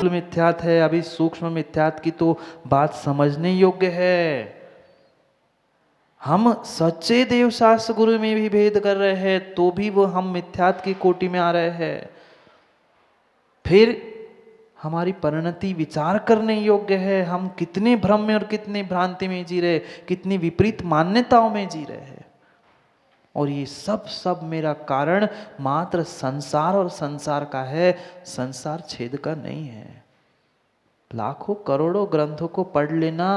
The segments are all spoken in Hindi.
मिथ्यात है, अभी सूक्ष्म मिथ्यात की तो बात समझने योग्य है। हम सच्चे देवशास्त्र गुरु में भी भेद कर रहे हैं तो भी वो हम मिथ्यात की कोटि में आ रहे हैं। फिर हमारी परिणति विचार करने योग्य है। हम कितने भ्रम में और कितने भ्रांति में जी रहे, कितनी विपरीत मान्यताओं में जी रहे हैं। और ये सब मेरा कारण मात्र संसार और संसार का है, संसार छेद का नहीं है। लाखों करोड़ों ग्रंथों को पढ़ लेना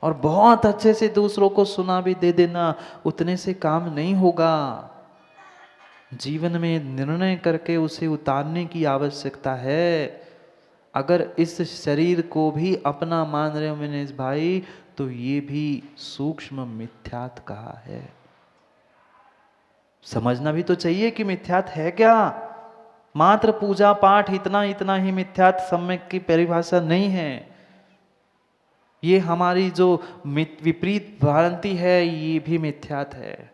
और बहुत अच्छे से दूसरों को सुना भी दे देना, उतने से काम नहीं होगा। जीवन में निर्णय करके उसे उतारने की आवश्यकता है। अगर इस शरीर को भी अपना मान रहे हो मनीष भाई, तो ये भी सूक्ष्म मिथ्यात कहा है। समझना भी तो चाहिए कि मिथ्यात है क्या। मात्र पूजा पाठ इतना इतना ही मिथ्यात सम्यक की परिभाषा नहीं है। ये हमारी जो विपरीत भ्रांति है, ये भी मिथ्यात है।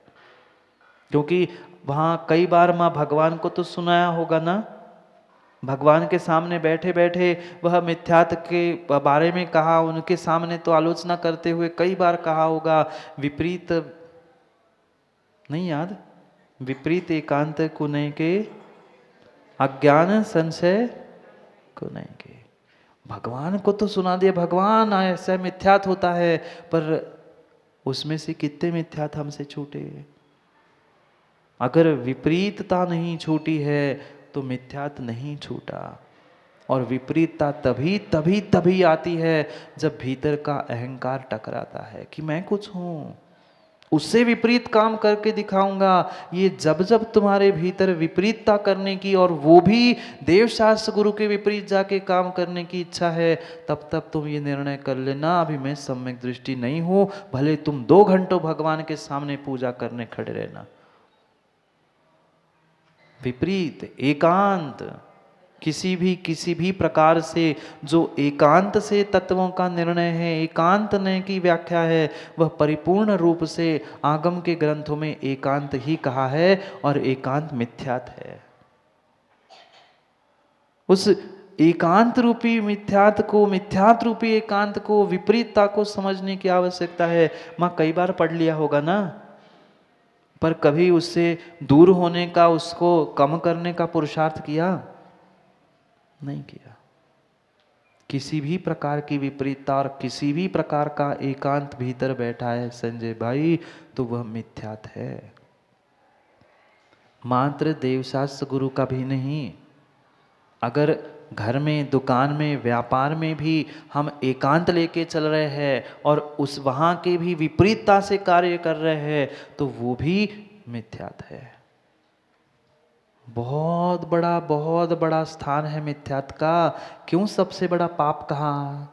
क्योंकि वहां कई बार मां भगवान को तो सुनाया होगा ना, भगवान के सामने बैठे बैठे वह मिथ्यात के बारे में कहा, उनके सामने तो आलोचना करते हुए कई बार कहा होगा, विपरीत नहीं याद, विपरीत एकांत कुने के, अज्ञान संशय कुने के। भगवान को तो सुना दिया, भगवान ऐसा मिथ्यात होता है, पर उसमें से कितने मिथ्यात हमसे छूटे। अगर विपरीतता नहीं छूटी है तो मिथ्यात नहीं छूटा। और विपरीतता तभी तभी तभी आती है जब भीतर का अहंकार टकराता है कि मैं कुछ हूं, उससे विपरीत काम करके दिखाऊंगा। ये जब जब तुम्हारे भीतर विपरीतता करने की और वो भी देवशास्त्र गुरु के विपरीत जाके काम करने की इच्छा है, तब तब तुम ये निर्णय कर लेना, अभी मैं सम्यक दृष्टि नहीं हूं, भले तुम 2 घंटों भगवान के सामने पूजा करने खड़े रहना। विपरीत एकांत, किसी भी प्रकार से जो एकांत से तत्वों का निर्णय है, एकांत ने की व्याख्या है, वह परिपूर्ण रूप से आगम के ग्रंथों में एकांत ही कहा है और एकांत मिथ्यात है। उस एकांत रूपी मिथ्यात को, मिथ्यात रूपी एकांत को, विपरीतता को समझने की आवश्यकता है। मां कई बार पढ़ लिया होगा ना, पर कभी उससे दूर होने का, उसको कम करने का पुरुषार्थ किया नहीं किया। किसी भी प्रकार की विपरीतता और किसी भी प्रकार का एकांत भीतर बैठा है संजय भाई, तो वह मिथ्यात है। मात्र देवशास्त्र गुरु का भी नहीं, अगर घर में, दुकान में, व्यापार में भी हम एकांत लेके चल रहे हैं और उस वहां के भी विपरीतता से कार्य कर रहे हैं, तो वो भी मिथ्यात है। बहुत बड़ा स्थान है मिथ्यात का। क्यों सबसे बड़ा पाप कहा?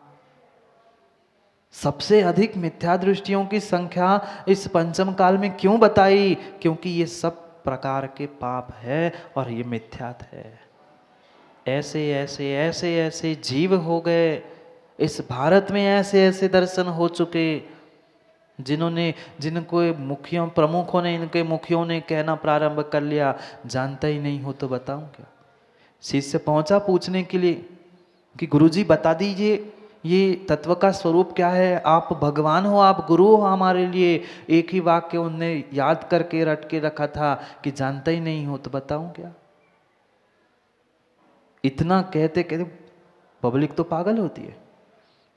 सबसे अधिक मिथ्या दृष्टियों की संख्या इस पंचम काल में क्यों बताई? क्योंकि ये सब प्रकार के पाप है और ये मिथ्यात है। ऐसे ऐसे ऐसे ऐसे जीव हो गए इस भारत में, ऐसे ऐसे दर्शन हो चुके, जिन्होंने, जिनको मुखियों, प्रमुखों ने, इनके मुखियों ने कहना प्रारंभ कर लिया, जानता ही नहीं हो तो बताऊं क्या। शिष्य पहुंचा पूछने के लिए कि गुरुजी बता दीजिए ये तत्व का स्वरूप क्या है, आप भगवान हो, आप गुरु हो हमारे लिए। एक ही वाक्य उनने याद करके रट के रखा था कि जानता ही नहीं हो तो बताऊं क्या। इतना कहते कहते पब्लिक तो पागल होती है,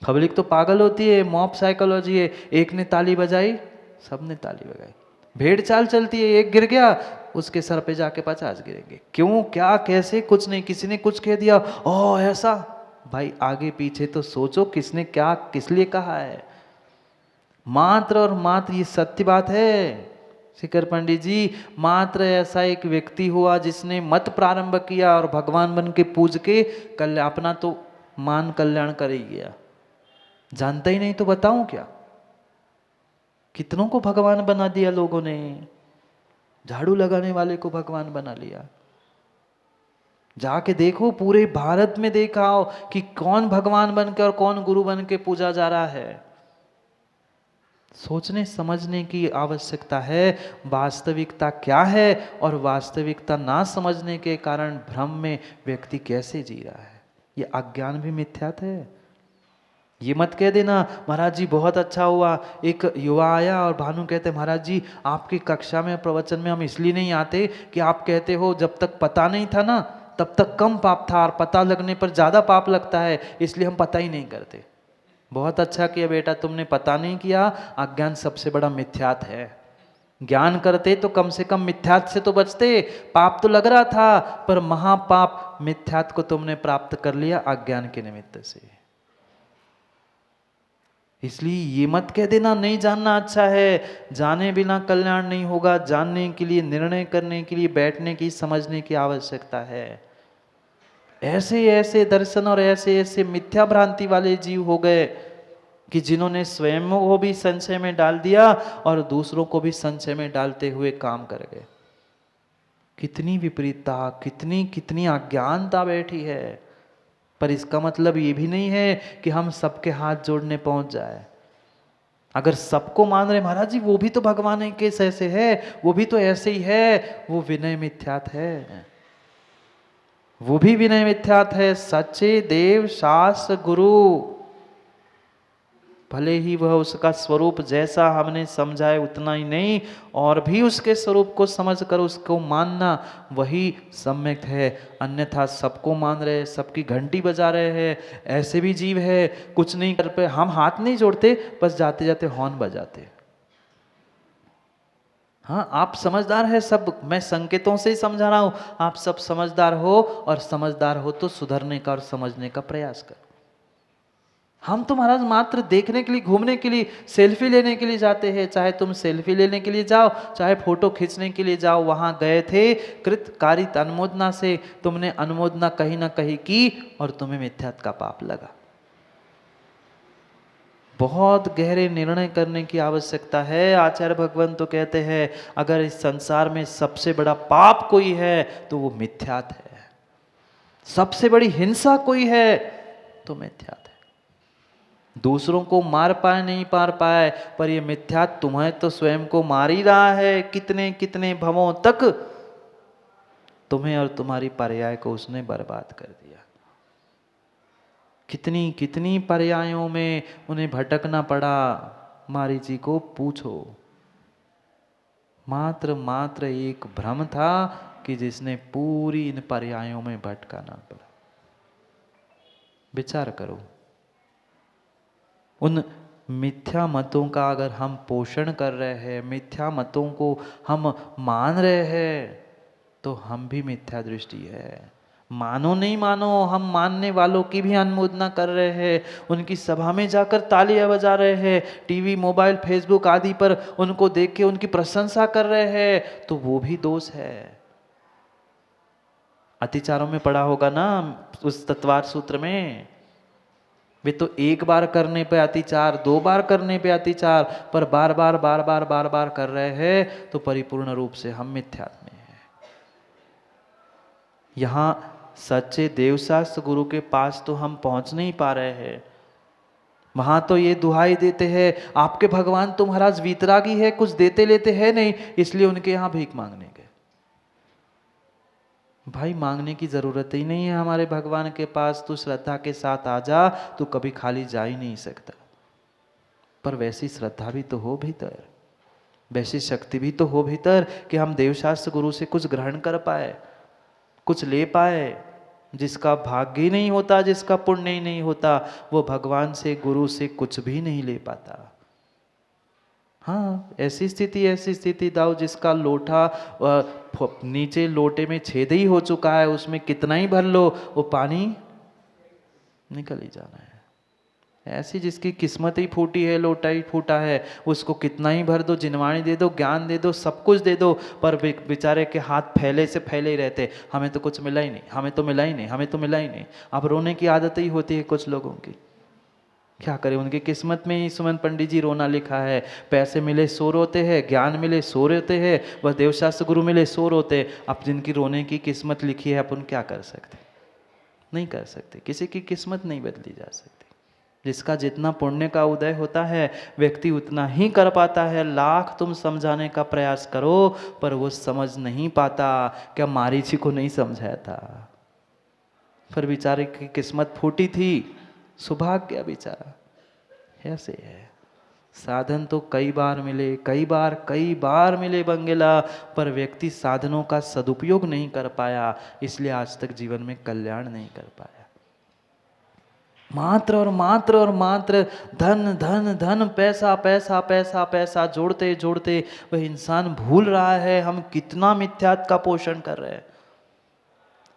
पब्लिक तो पागल होती है, मॉब साइकोलॉजी है। एक ने ताली बजाई, सबने ताली बजाई। भेड़ चाल चलती है, एक गिर गया उसके सर पे जाके 50 गिरेंगे। क्यों, क्या, कैसे, कुछ नहीं, किसी ने कुछ कह दिया, ओह ऐसा। भाई आगे पीछे तो सोचो, किसने क्या किस लिए कहा है। मात्र और मात्र ये सत्य बात है शिखर पंडित जी। मात्र ऐसा एक व्यक्ति हुआ जिसने मत प्रारंभ किया और भगवान बन के पूज के अपना तो मान कल्याण कर ही गया। जानता ही नहीं तो बताऊं क्या। कितनों को भगवान बना दिया लोगों ने, झाड़ू लगाने वाले को भगवान बना लिया। जाके देखो, पूरे भारत में देखा हो कि कौन भगवान बन के और कौन गुरु बन के पूजा जा रहा है। सोचने समझने की आवश्यकता है, वास्तविकता क्या है और वास्तविकता ना समझने के कारण भ्रम में व्यक्ति कैसे जी रहा है। ये अज्ञान भी मिथ्यात है। ये मत कह देना महाराज जी बहुत अच्छा हुआ, एक युवा आया और भानु कहते महाराज जी आपकी कक्षा में प्रवचन में हम इसलिए नहीं आते कि आप कहते हो जब तक पता नहीं था ना तब तक कम पाप था और पता लगने पर ज़्यादा पाप लगता है, इसलिए हम पता ही नहीं करते। बहुत अच्छा किया बेटा तुमने पता नहीं किया, अज्ञान सबसे बड़ा मिथ्यात है। ज्ञान करते तो कम से कम मिथ्यात से तो बचते, पाप तो लग रहा था पर महापाप मिथ्यात को तुमने प्राप्त कर लिया अज्ञान के निमित्त से। इसलिए ये मत कह देना नहीं जानना अच्छा है, जाने बिना कल्याण नहीं होगा। जानने के लिए, निर्णय करने के लिए बैठने की, समझने की आवश्यकता है। ऐसे ऐसे दर्शन और ऐसे ऐसे मिथ्या भ्रांति वाले जीव हो गए कि जिन्होंने स्वयं को भी संशय में डाल दिया और दूसरों को भी संशय में डालते हुए काम कर गए। कितनी विपरीतता, कितनी कितनी अज्ञानता बैठी है। पर इसका मतलब ये भी नहीं है कि हम सबके हाथ जोड़ने पहुंच जाए। अगर सबको मान रहे महाराज जी वो भी तो भगवान के ऐसे है, वो भी तो ऐसे ही है, वो विनय मिथ्यात है। वो भी विनय मिथ्यात है। सच्चे देव शास्त्र गुरु भले ही वह उसका स्वरूप जैसा हमने समझा है उतना ही नहीं, और भी उसके स्वरूप को समझकर उसको मानना वही सम्यक है। अन्यथा सबको मान रहे, सबकी घंटी बजा रहे हैं, ऐसे भी जीव है कुछ नहीं कर पे, हम हाथ नहीं जोड़ते बस जाते जाते हॉर्न बजाते। हाँ आप समझदार है सब, मैं संकेतों से ही समझा रहा हूं, आप सब समझदार हो और समझदार हो तो सुधरने का और समझने का प्रयास करो। हम तो महाराज मात्र देखने के लिए, घूमने के लिए, सेल्फी लेने के लिए जाते हैं। चाहे तुम सेल्फी लेने के लिए जाओ, चाहे फोटो खींचने के लिए जाओ, वहां गए थे कृत कारित अनुमोदना से, तुमने अनुमोदना कहीं ना कहीं की और तुम्हें मिथ्यात्व का पाप लगा। बहुत गहरे निर्णय करने की आवश्यकता है। आचार्य भगवान तो कहते हैं अगर इस संसार में सबसे बड़ा पाप कोई है तो वो मिथ्यात्व है, सबसे बड़ी हिंसा कोई है तो मिथ्यात्व है। दूसरों को मार पाए नहीं मार पाए, पर ये मिथ्यात्व तुम्हें तो स्वयं को मार ही रहा है। कितने कितने भवों तक तुम्हें और तुम्हारी पर्याय को उसने बर्बाद कर दिया। कितनी कितनी पर्यायों में उन्हें भटकना पड़ा। मारी जी को पूछो, मात्र मात्र एक भ्रम था कि जिसने पूरी इन पर्यायों में भटकाना पड़ा। विचार करो, उन मिथ्या मतों का अगर हम पोषण कर रहे हैं, मिथ्या मतों को हम मान रहे हैं, तो हम भी मिथ्या दृष्टि है। मानो नहीं मानो, हम मानने वालों की भी अनुमोदना कर रहे हैं, उनकी सभा में जाकर तालियां बजा रहे हैं, टीवी, मोबाइल, फेसबुक आदि पर उनको देख के उनकी प्रशंसा कर रहे हैं, तो वो भी दोष है। अतिचारों में पढ़ा होगा ना उस तत्वार सूत्र में, वे तो एक बार करने पे अतिचार, दो बार करने पे अतिचार, पर बार बार बार बार बार बार कर रहे हैं तो परिपूर्ण रूप से हम मिथ्यात्व में हैं। यहां सच्चे देवशास्त्र गुरु के पास तो हम पहुंच नहीं पा रहे हैं। वहां तो ये दुहाई देते हैं आपके भगवान तो महाराज वीतरागी है, कुछ देते लेते हैं नहीं, इसलिए उनके यहां भीख मांगने गए। भाई मांगने की जरूरत ही नहीं है हमारे भगवान के पास, तू श्रद्धा के साथ आ जा, तू कभी खाली जा ही नहीं सकता। पर वैसी श्रद्धा भी तो हो भीतर, वैसी शक्ति भी तो हो भीतर कि हम देवशास्त्र गुरु से कुछ ग्रहण कर पाए, कुछ ले पाए। जिसका भाग्य ही नहीं होता, जिसका पुण्य ही नहीं होता, वो भगवान से, गुरु से कुछ भी नहीं ले पाता। हाँ ऐसी स्थिति दाऊ जिसका लोटा नीचे लोटे में छेद ही हो चुका है, उसमें कितना ही भर लो वो पानी निकल ही जाना है। ऐसी जिसकी किस्मत ही फूटी है, लोटा ही फूटा है, उसको कितना ही भर दो, जिनवाणी दे दो, ज्ञान दे दो, सब कुछ दे दो, पर बेचारे के हाथ फैले से फैले ही रहते, हमें तो कुछ मिला ही नहीं, हमें तो मिला ही नहीं, हमें तो मिला ही नहीं। अब रोने की आदत ही होती है कुछ लोगों की, क्या करें, उनकी किस्मत में ही सुमन पंडित जी रोना लिखा है। पैसे मिले सो रोते हैं, ज्ञान मिले सो रोते हैं, वह देवशास्त्र गुरु मिले सो रोते। अब जिनकी रोने की किस्मत लिखी है अपन क्या कर सकते, नहीं कर सकते, किसी की किस्मत नहीं बदली जा सकती। जिसका जितना पुण्य का उदय होता है व्यक्ति उतना ही कर पाता है। लाख तुम समझाने का प्रयास करो पर वो समझ नहीं पाता। क्या मारीची को नहीं समझाया था? पर बेचारे की किस्मत फूटी थी, सुभाग गया बेचारा। ऐसे है, साधन तो कई बार मिले, कई बार मिले बंगेला, पर व्यक्ति साधनों का सदुपयोग नहीं कर पाया, इसलिए आज तक जीवन में कल्याण नहीं कर पाया। मात्र और मात्र और मात्र धन धन धन, पैसा पैसा पैसा पैसा जोड़ते जोड़ते वह इंसान भूल रहा है हम कितना मिथ्यात्व का पोषण कर रहे हैं।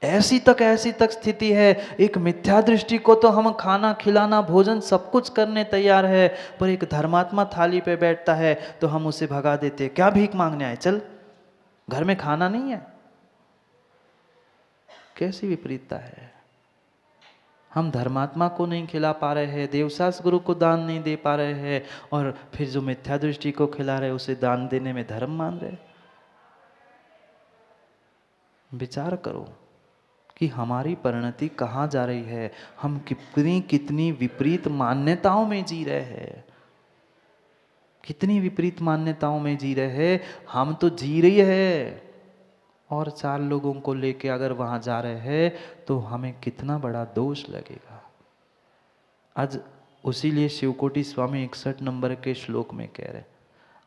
ऐसी तक स्थिति है, एक मिथ्या दृष्टि को तो हम खाना खिलाना भोजन सब कुछ करने तैयार है, पर एक धर्मात्मा थाली पे बैठता है तो हम उसे भगा देते, क्या भीख मांगने आए, चल घर में खाना नहीं है। कैसी विपरीतता है। हम धर्मात्मा को नहीं खिला पा रहे हैं, देवसास गुरु को दान नहीं दे पा रहे हैं, और फिर जो मिथ्या दृष्टि को खिला रहे उसे दान देने में धर्म मान रहे। विचार करो कि हमारी परिणति कहाँ जा रही है, हम कितनी कितनी विपरीत मान्यताओं में जी रहे हैं, कितनी विपरीत मान्यताओं में जी रहे हैं। हम तो जी रही है, और 4 लोगों को लेके अगर वहां जा रहे हैं तो हमें कितना बड़ा दोष लगेगा। आज उसी लिए शिवकोटि स्वामी 61 नंबर के श्लोक में कह रहे,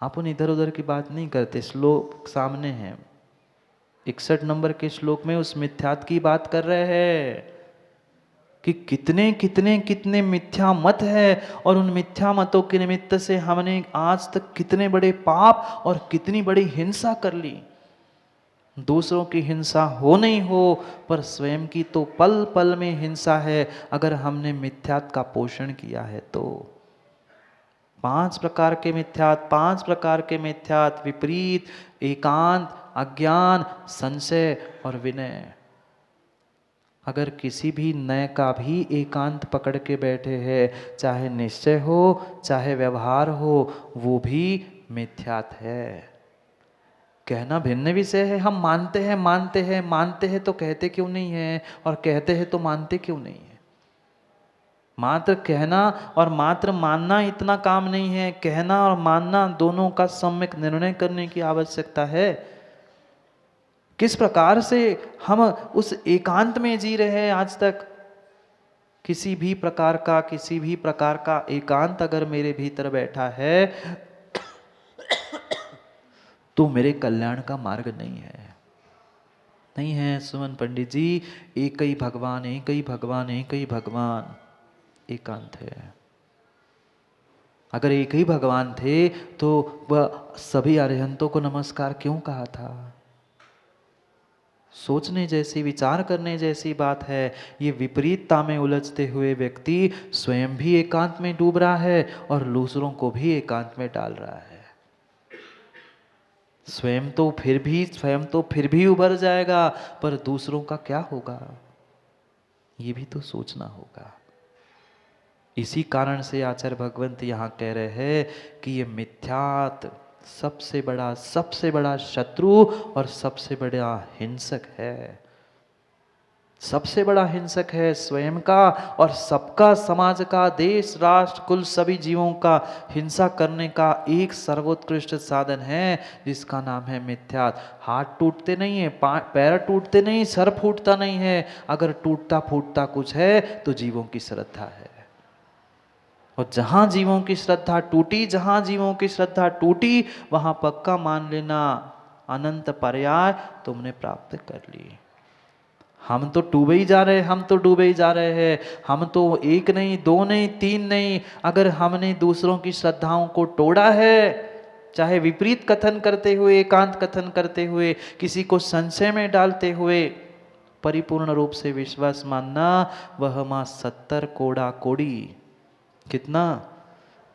अपन इधर उधर की बात नहीं करते, श्लोक सामने है, 61 नंबर के श्लोक में उस मिथ्यात्व की बात कर रहे हैं कि कितने कितने कितने मिथ्या मत है, और उन मिथ्या मतों के निमित्त से हमने आज तक कितने बड़े पाप और कितनी बड़ी हिंसा कर ली। दूसरों की हिंसा हो नहीं हो, पर स्वयं की तो पल पल में हिंसा है अगर हमने मिथ्यात्व का पोषण किया है तो। 5 प्रकार के मिथ्यात्व, 5 प्रकार के मिथ्यात्व, विपरीत, एकांत, अज्ञान, संशय और विनय। अगर किसी भी नय का भी एकांत पकड़ के बैठे हैं, चाहे निश्चय हो चाहे व्यवहार हो, वो भी मिथ्यात्व है। कहना भिन्न विषय है, हम मानते हैं मानते हैं मानते हैं तो कहते क्यों नहीं है, और कहते हैं तो मानते क्यों नहीं है। मात्र कहना और मात्र मानना इतना काम नहीं है, कहना और मानना दोनों का सम्यक निर्णय करने की आवश्यकता है। किस प्रकार से हम उस एकांत में जी रहे हैं आज तक। किसी भी प्रकार का एकांत अगर मेरे भीतर बैठा है तो मेरे कल्याण का मार्ग नहीं है, नहीं है सुमन पंडित जी। एक ही भगवान, एक ही भगवान, एक ही भगवान, एकांत है। अगर एक ही भगवान थे तो वह सभी अरिहंतों को नमस्कार क्यों कहा था। सोचने जैसी, विचार करने जैसी बात है। ये विपरीतता में उलझते हुए व्यक्ति स्वयं भी एकांत में डूब रहा है और दूसरों को भी एकांत में डाल रहा है। स्वयं तो फिर भी उभर जाएगा, पर दूसरों का क्या होगा, ये भी तो सोचना होगा। इसी कारण से आचार्य भगवंत यहाँ कह रहे हैं कि ये मिथ्यात्व सबसे बड़ा शत्रु और सबसे बड़ा हिंसक है। सबसे बड़ा हिंसक है स्वयं का और सबका, समाज का, देश, राष्ट्र, कुल सभी जीवों का हिंसा करने का एक सर्वोत्कृष्ट साधन है जिसका नाम है मिथ्यात्व। हाथ टूटते नहीं है, पैर टूटते नहीं, सर फूटता नहीं है। अगर टूटता फूटता कुछ है तो जीवों की श्रद्धा है। और जहां जीवों की श्रद्धा टूटी, वहां पक्का मान लेना अनंत पर्याय तुमने प्राप्त कर ली। हम तो डूबे ही जा रहे हैं, हम तो 1 नहीं 2 नहीं 3 नहीं, अगर हमने दूसरों की श्रद्धाओं को तोड़ा है, चाहे विपरीत कथन करते हुए, एकांत कथन करते हुए, किसी को संशय में डालते हुए, परिपूर्ण रूप से विश्वास मानना वह मां 70 कोड़ा कोड़ी। कितना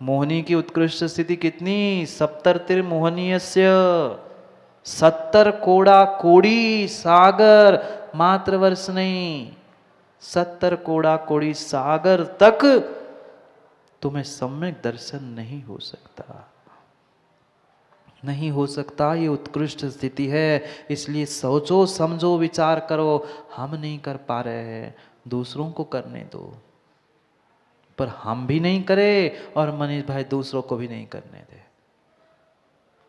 मोहनी की उत्कृष्ट स्थिति कितनी, 70 मोहनीयस्य 70 कोड़ा कोड़ी सागर, मात्र वर्ष नहीं, 70 कोड़ा कोड़ी सागर तक तुम्हें सम्यक दर्शन नहीं हो सकता, नहीं हो सकता। ये उत्कृष्ट स्थिति है। इसलिए सोचो समझो विचार करो। हम नहीं कर पा रहे हैं, दूसरों को करने दो, पर हम भी नहीं करें और मनीष भाई दूसरों को भी नहीं करने दे।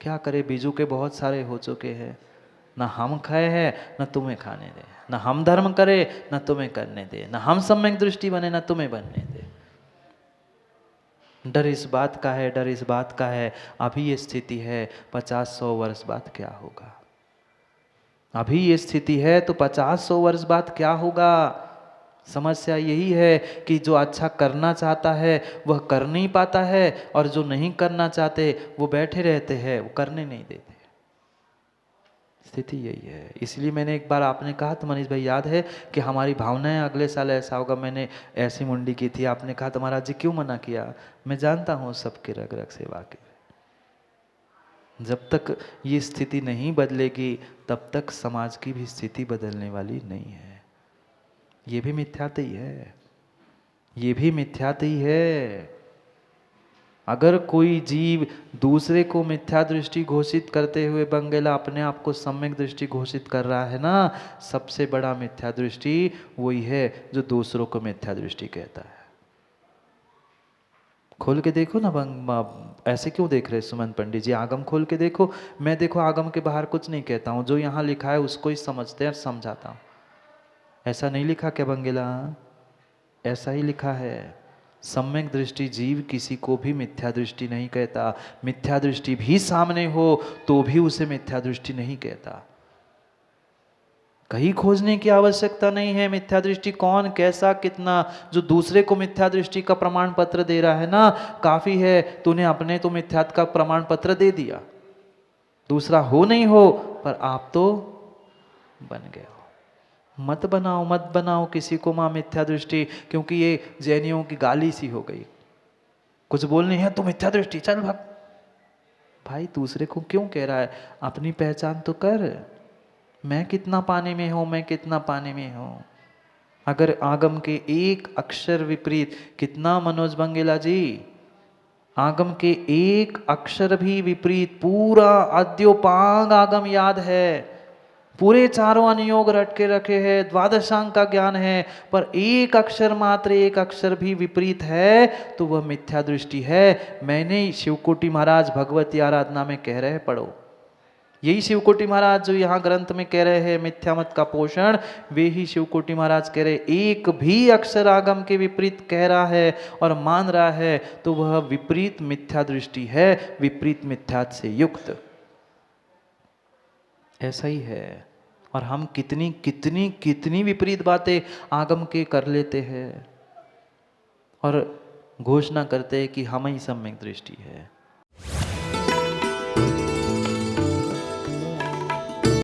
क्या करे, बीजू के बहुत सारे हो चुके हैं, ना हम खाए हैं न तुम्हें खाने दे, न हम धर्म करे न तुम्हें करने दे, न हम सम्यक दृष्टि बने न तुम्हें बनने दे। डर इस बात का है, डर इस बात का है अभी ये स्थिति है, 50-100 वर्ष बाद क्या होगा। अभी ये स्थिति है तो 50-100 वर्ष बाद क्या होगा। समस्या यही है कि जो अच्छा करना चाहता है वह कर नहीं पाता है, और जो नहीं करना चाहते वो बैठे रहते हैं, वो करने नहीं देते। स्थिति यही है। इसलिए मैंने एक बार, आपने कहा तो मनीष भाई याद है कि हमारी भावनाएं अगले साल ऐसा होगा, मैंने ऐसी मुंडी की थी, आपने कहा तुम्हारा जी क्यों मना किया। मैं जानता हूँ सबके रग रग से वाकिफ। जब तक ये स्थिति नहीं बदलेगी तब तक समाज की भी स्थिति बदलने वाली नहीं है। ये भी मिथ्यात्व ही है, ये भी मिथ्यात्व ही है। अगर कोई जीव दूसरे को मिथ्या दृष्टि घोषित करते हुए बंगेला अपने आप को सम्यक दृष्टि घोषित कर रहा है ना, सबसे बड़ा मिथ्या दृष्टि वही है जो दूसरों को मिथ्या दृष्टि कहता है। खोल के देखो ना, ऐसे क्यों देख रहे सुमन पंडित जी, आगम खोल के देखो। मैं देखो आगम के बाहर कुछ नहीं कहता हूँ, जो यहाँ लिखा है उसको ही समझते हैं और समझाता हूँ। ऐसा नहीं लिखा क्या बंगेला, ऐसा ही लिखा है। सम्यक दृष्टि जीव किसी को भी मिथ्या दृष्टि नहीं कहता। मिथ्या दृष्टि भी सामने हो तो भी उसे मिथ्या दृष्टि नहीं कहता। कहीं खोजने की आवश्यकता नहीं है मिथ्या दृष्टि कौन, कैसा, कितना। जो दूसरे को मिथ्या दृष्टि का प्रमाण पत्र दे रहा है ना, काफी है। तूने अपने तो मिथ्यात्व का प्रमाण पत्र दे दिया, दूसरा हो नहीं हो पर आप तो बन गए हो। मत बनाओ, मत बनाओ किसी को मां मिथ्या दृष्टि, क्योंकि ये जैनियों की गाली सी हो गई। कुछ बोलने है तो मिथ्या दृष्टि, चल भाग। भाई दूसरे को क्यों कह रहा है, अपनी पहचान तो कर। मैं कितना पानी में हूं, मैं कितना पानी में हूं। अगर आगम के एक अक्षर विपरीत, कितना मनोज बंगेला जी, आगम के एक अक्षर भी विपरीत, पूरा आद्योपांग आगम याद है, पूरे चारों अनुयोग रट के रखे हैं, द्वादशांग का ज्ञान है, पर एक अक्षर मात्र, एक अक्षर भी विपरीत है तो वह मिथ्या दृष्टि है। मैंने शिवकोटि महाराज भगवती आराधना में कह रहे, पढ़ो। यही शिवकोटि महाराज जो यहाँ ग्रंथ में कह रहे हैं मिथ्या मत का पोषण, वे ही शिवकोटि महाराज कह रहे एक भी अक्षर आगम के विपरीत कह रहा है और मान रहा है तो वह विपरीत मिथ्या दृष्टि है, विपरीत मिथ्यात्व से युक्त। ऐसा ही है। और हम कितनी कितनी कितनी विपरीत बातें आगम के कर लेते हैं और घोषणा करते हैं कि हम ही सम्यक दृष्टि है।